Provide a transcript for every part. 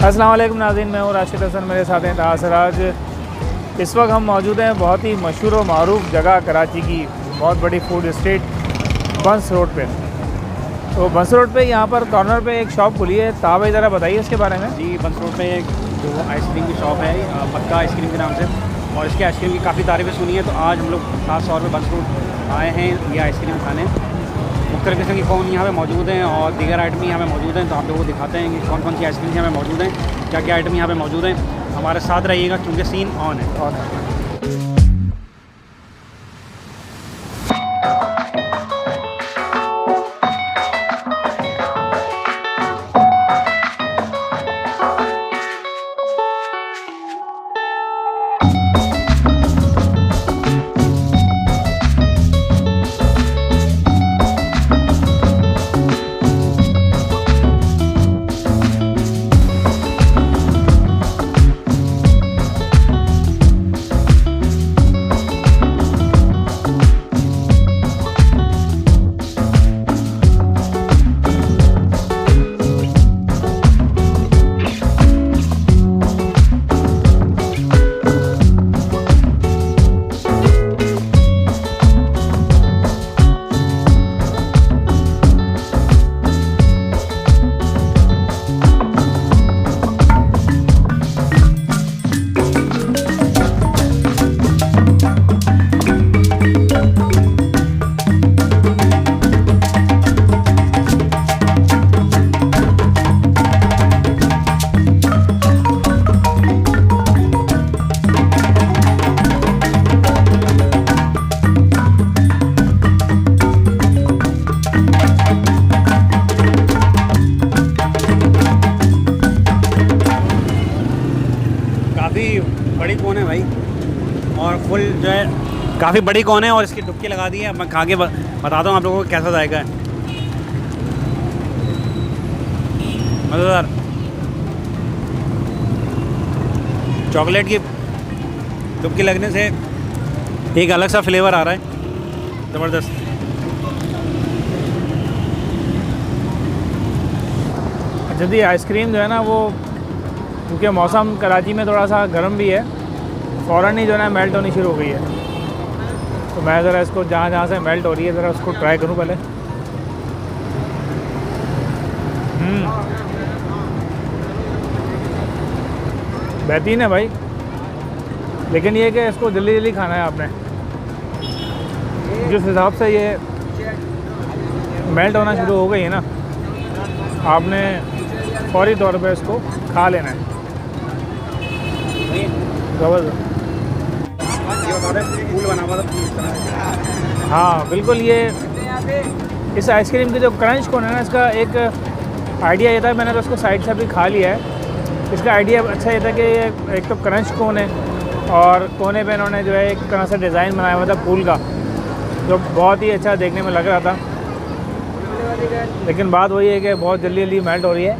अस्सलाम वालेकुम नाज़रीन, मैं हूँ राशिद हसन, मेरे साथ हैं तासराज। इस वक्त हम मौजूद हैं बहुत ही मशहूर व मारूफ जगह कराची की बहुत बड़ी फूड स्ट्रीट बंस रोड पे। तो बंस रोड पे यहाँ पर कॉर्नर पे एक शॉप खुली है। ताब भाई ज़रा बताइए इसके बारे में। जी, बंस रोड पे एक जो आइसक्रीम की शॉप है मक्का आइसक्रीम के नाम से, और इसके आइसक्रीम की काफ़ी तारीफ़ें सुनी है। तो आज हम लोग खास तौर पर बंस रोड आए हैं ये आइसक्रीम खाने। मुख्तलिफ़ किस्म की कौन यहाँ पे मौजूद हैं और दीगर आइटम यहाँ पे मौजूद हैं, तो आप लोगों को दिखाते हैं कि कौन कौन सी आइसक्रीम यहाँ पे मौजूद हैं, क्या क्या आइटम यहाँ पे मौजूद हैं। हमारे साथ रहिएगा क्योंकि सीन ऑन है। बड़ी कौन है भाई, और फुल जो है काफ़ी बड़ी कौन है, और इसकी डुबकी लगा दी है। मैं खा के बताता हूँ आप लोगों को कैसा जाएगा। मज़ेदार चॉकलेट की डुबकी लगने से एक अलग सा फ्लेवर आ रहा है, ज़बरदस्त। अच्छा जी, आइसक्रीम जो है ना वो क्योंकि मौसम कराची में थोड़ा सा गर्म भी है, फ़ौरन ही जो है ना मेल्ट होनी शुरू हो गई है। तो मैं ज़रा इसको जहाँ जहाँ से मेल्ट हो रही है ज़रा उसको ट्राई करूँ पहले। बेहतरीन है भाई, लेकिन ये कि इसको जल्दी जल्दी खाना है आपने। जिस हिसाब से ये मेल्ट होना शुरू हो गई है ना, आपने फौरी तौर पे इसको खा लेना है। हाँ बिल्कुल, ये इस आइसक्रीम की जो क्रंच कोन है ना, इसका एक आइडिया ये था, मैंने तो उसको साइड से भी खा लिया है। इसका आइडिया अच्छा ये था कि ये एक तो क्रंच कोन है और कोने पे इन्होंने जो है एक तरह से डिज़ाइन बनाया हुआ था फूल का, जो बहुत ही अच्छा देखने में लग रहा था। लेकिन बात वही है कि बहुत जल्दी जल्दी मेल्ट हो रही है,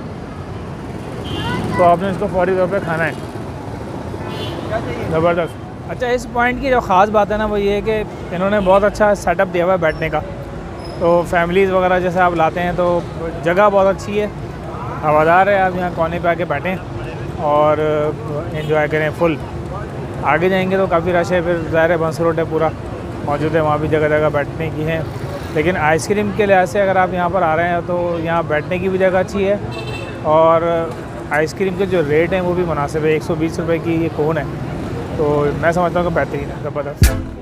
तो आपने इसको फौरी तौर पे खाना है। ज़बरदस्त। अच्छा, इस पॉइंट की जो ख़ास बात है ना वो ये है कि इन्होंने बहुत अच्छा सेटअप दिया हुआ है बैठने का। तो फैमिलीज़ वगैरह जैसे आप लाते हैं तो जगह बहुत अच्छी है, हवादार है। आप यहाँ कोने पे आके बैठें और एंजॉय करें फुल। आगे जाएंगे तो काफ़ी रश है, फिर ज़ाहिर है बंस रोड है पूरा मौजूद है, वहाँ भी जगह जगह बैठने की है। लेकिन आइसक्रीम के लिहाज से अगर आप यहाँ पर आ रहे हैं तो यहाँ बैठने की भी जगह अच्छी है, और आइसक्रीम के जो रेट हैं वो भी मुनासिब है। 120 रुपये की ये कोन है, तो मैं समझता हूँ कि बेहतरीन है, ज़बरदस्त।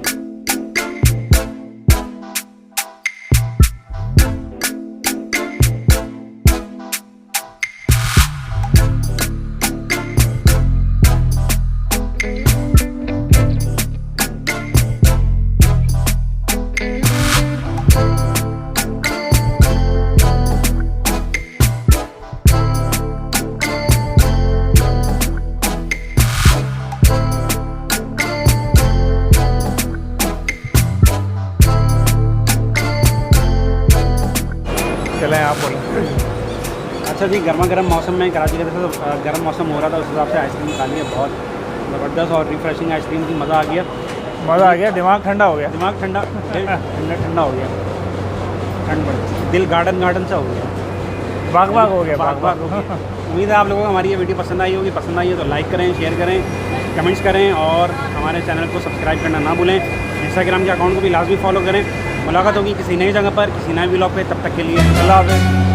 चलें आप बोलें। अच्छा जी, गर्मा गर्म मौसम में कराची के तो गर्म मौसम हो रहा था, उस हिसाब से आइसक्रीम खा ली है। बहुत ज़बरदस्त और रिफ्रेशिंग आइसक्रीम थी, मज़ा आ गया। मज़ा आ गया, दिमाग ठंडा हो गया। दिमाग ठंडा ठंडा ठंडा हो गया, ठंड बढ़ दिल गार्डन गार्डन सा हो गया। भाग भाग हो गया, भाग भाग हो गया। उम्मीद है आप लोगों को हमारी ये वीडियो पसंद आई होगी। पसंद आई है तो लाइक करें, शेयर करें, कमेंट्स करें और हमारे चैनल को सब्सक्राइब करना ना भूलें। इंस्टाग्राम के अकाउंट को भी लाजमी फॉलो करें। मुलाकात होगी किसी नई जगह पर, किसी नए व्लॉग पे। तब तक के लिए अल्लाह हाफ़िज़।